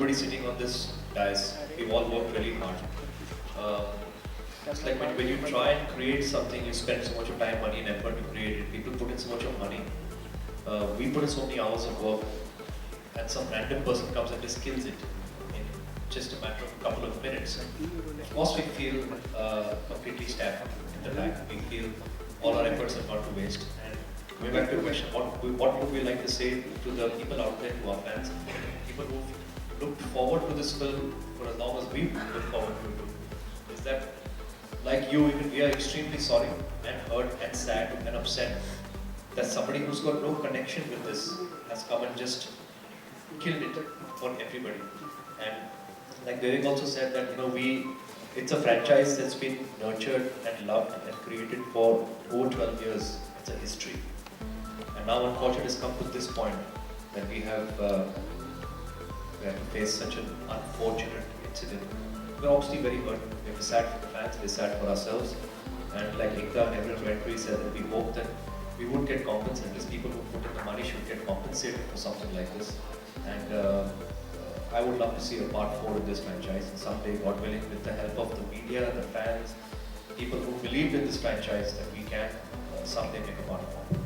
everybody sitting on this dais, we've all worked really hard. It's like when you try and create something, you spend so much of time, money and effort to create it. People put in so much of money. We put in so many hours of work, and some random person comes and just kills it in just a matter of a couple of minutes. Of course we feel completely stabbed in the back. We feel all our efforts have gone to waste. And going back to the question, what would we like to say to the people out there who are fans, people who've looked forward to this film for as long as we've looked forward to it, is that like you, even we are extremely sorry and hurt and sad and upset that somebody who's got no connection with this has come and just killed it for everybody. And like Vivek also said that, it's a franchise that's been nurtured and loved and created for over 12 years. It's a history. And now unfortunately it's come to this point that we have to face such an unfortunate incident. We're obviously very hurt. We're sad for the fans, we're sad for ourselves. And like Ekta and everyone rightly said, that we hope that we would get compensated. These people who put in the money should get compensated for something like this. And I would love to see a part 4 of this franchise. And someday, God willing, with the help of the media, the fans, people who believed in this franchise, that we can someday make a part 4.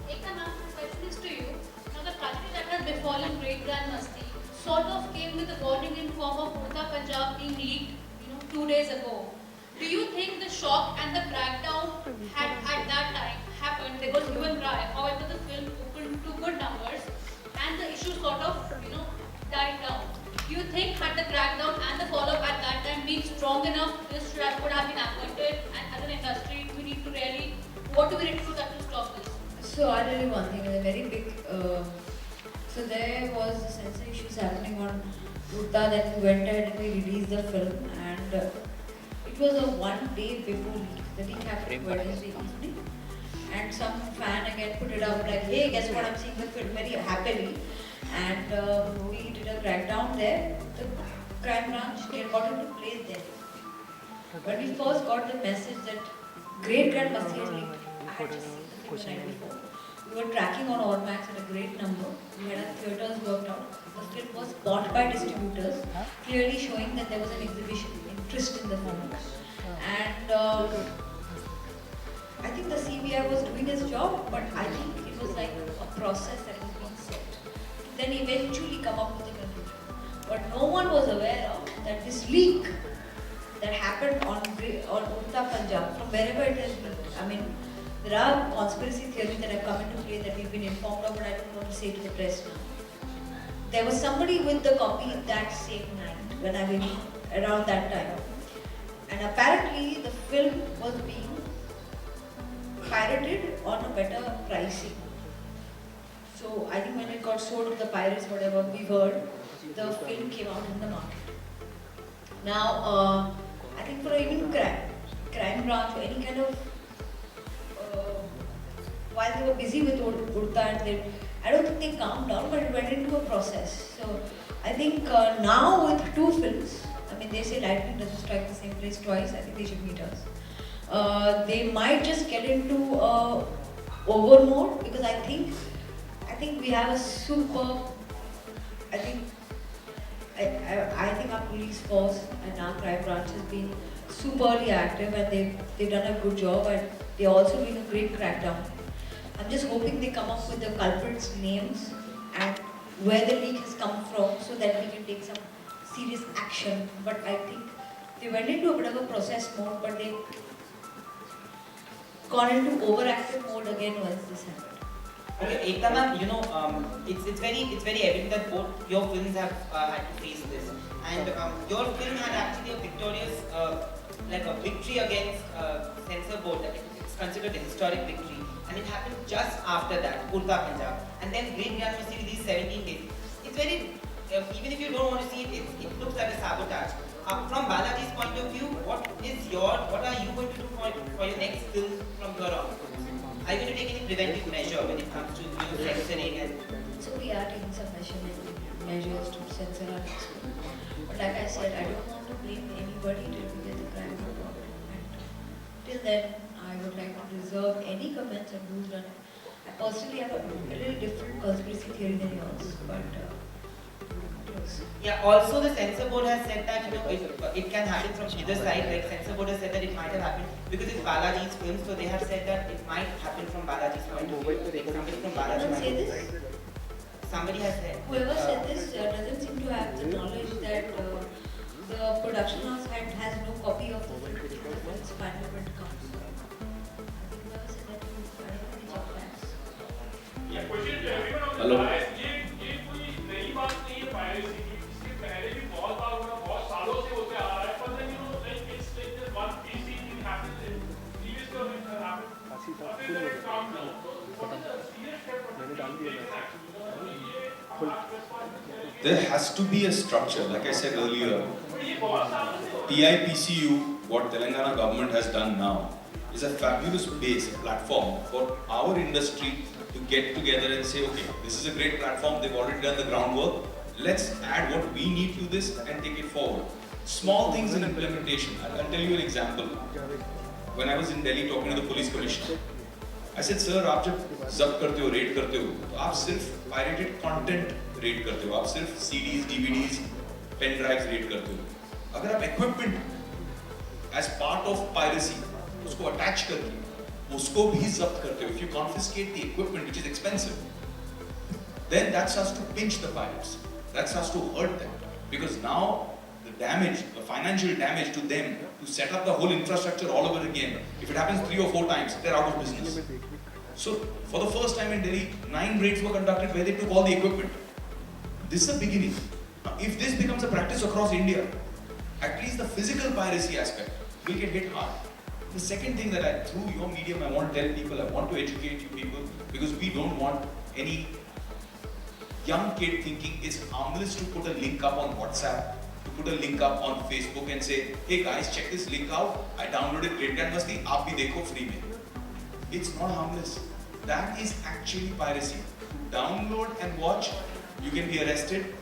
Ekta, now the question is to you. Now the tragedy that has befallen Great Grand Masti sort of came with a warning in form of Urta Punjab being leaked, 2 days ago. Do you think the shock and the crackdown had at that time happened? There was hue and cry. However, the film opened to good numbers, and the issue sort of, died down. Do you think had the crackdown and the follow-up at that time been strong enough, this would have been averted? And as an industry, we need to really, what do we need to do that to stop this? So I'll tell you one thing, a very big, so there was censor issues happening on Urta, then we went ahead and we released the film, and it was a 1 day before leak. The leak happened Wednesday evening, and some fan again put it up like, hey, guess what, I'm seeing the film very happily. And we did a crackdown there. The crime branch got into place there. When we first got the message that Great Grand Masti had leaked, I had just seen the film the night before. We were tracking on Allmax at a great number. We had our theatres worked out. The film was bought by distributors, clearly showing that there was an exhibition interest in the film. And I think the CBI was doing its job, but I think it was like a process that was being set. Then eventually come up with a conclusion. But no one was aware of that this leak that happened on Urta Punjab, from wherever it has leaked. I mean, there are conspiracy theories that have come into play that we've been informed of, but I don't want to say to the press now. There was somebody with the copy that same night, when I was around that time. And apparently the film was being pirated on a better pricing. So I think when it got sold to the pirates, whatever we heard, the film came out in the market. Now, I think for even crime branch or any kind of, while they were busy with Urta, and I don't think they calmed down, but it went into a process. So I think now with 2 films, I mean, they say lightning doesn't strike the same place twice. I think they should meet us. They might just get into over mode, because I think we have a super. I think our police force and our crime branch has been superly active, and they've done a good job, and they're also doing a great crackdown. I'm just hoping they come up with the culprits' names and where the leak has come from, so that we can take some serious action. But I think they went into a bit of a process mode, but they've gone into overactive mode again once this happened. Okay, Ekta ma'am, it's very evident that both your films have had to face this, and your film had actually a victorious, like a victory against censor board. It's considered a historic victory, and it happened just after that, Urta Punjab, and then Great Grand Masti with these 17 days. It's very, even if you don't want to see it, it looks like a sabotage. From Balaji's point of view, what are you going to do for your next film from here on? Are you going to take any preventive measure when it comes to censoring and? So we are taking some measures to censor our next film. But like I said, I don't want to blame anybody till we get the crime report. And till then, I would like to reserve any comments on who's done it. I personally have a little different conspiracy theory than yours, but Yeah, also the censor board has said that it can happen from either side. Like censor board has said that it might have happened because it's Balaji's film, so they have said that it might happen from Balaji's point of view. Like somebody from Balaji might say this? Somebody has said. Whoever said this doesn't seem to have the knowledge that the production house has no copy of the film till the film's final print comes. I think whoever said that, I don't think it's your plans. Yeah, question to everyone on the Hello. dais, ये कोई नई बात नहीं है piracy की, इसके पहले भी बहुत बार हुआ, बहुत सालों से होते आ रहा है, but then like it's like that one PC thing happened in previous government that happened, and then it calmed down. So what is the serious step for taken actually? ये hard response. There has to be a structure, like I said earlier. but ये बहुत सालों से PIPCU, what Telangana government has done now, is a fabulous base, platform for our industry to get together and say, okay, this is a great platform, they've already done the groundwork, let's add what we need to this and take it forward. Small things in implementation. I'll tell you an example. When I was in Delhi talking to the police commissioner, I said, sir, आप जब जब्त करते हो, red करते हो, तो आप सिर्फ pirated content रेड करते हो, आप सिर्फ CDs, DVDs, pen drives red करते हो. अगर आप equipment as part of piracy उसको attach करके उसको भी जब्त करते हो, if you confiscate the equipment which is expensive, then that starts to pinch the pirates, that starts to hurt them, because now the damage, the financial damage to them to set up the whole infrastructure all over again, if it happens 3 or 4 times, they're out of business. So for the first time in Delhi, 9 raids were conducted where they took all the equipment. This is a beginning. Now if this becomes a practice across India, at least the physical piracy aspect will get hit hard. The second thing that through your medium, I want to tell people, I want to educate you people, because we don't want any young kid thinking it's harmless to put a link up on WhatsApp, to put a link up on Facebook and say, hey guys, check this link out, I downloaded Great Grand Masti, aap bhi dekho free mein. It's not harmless. That is actually piracy. To download and watch, you can be arrested.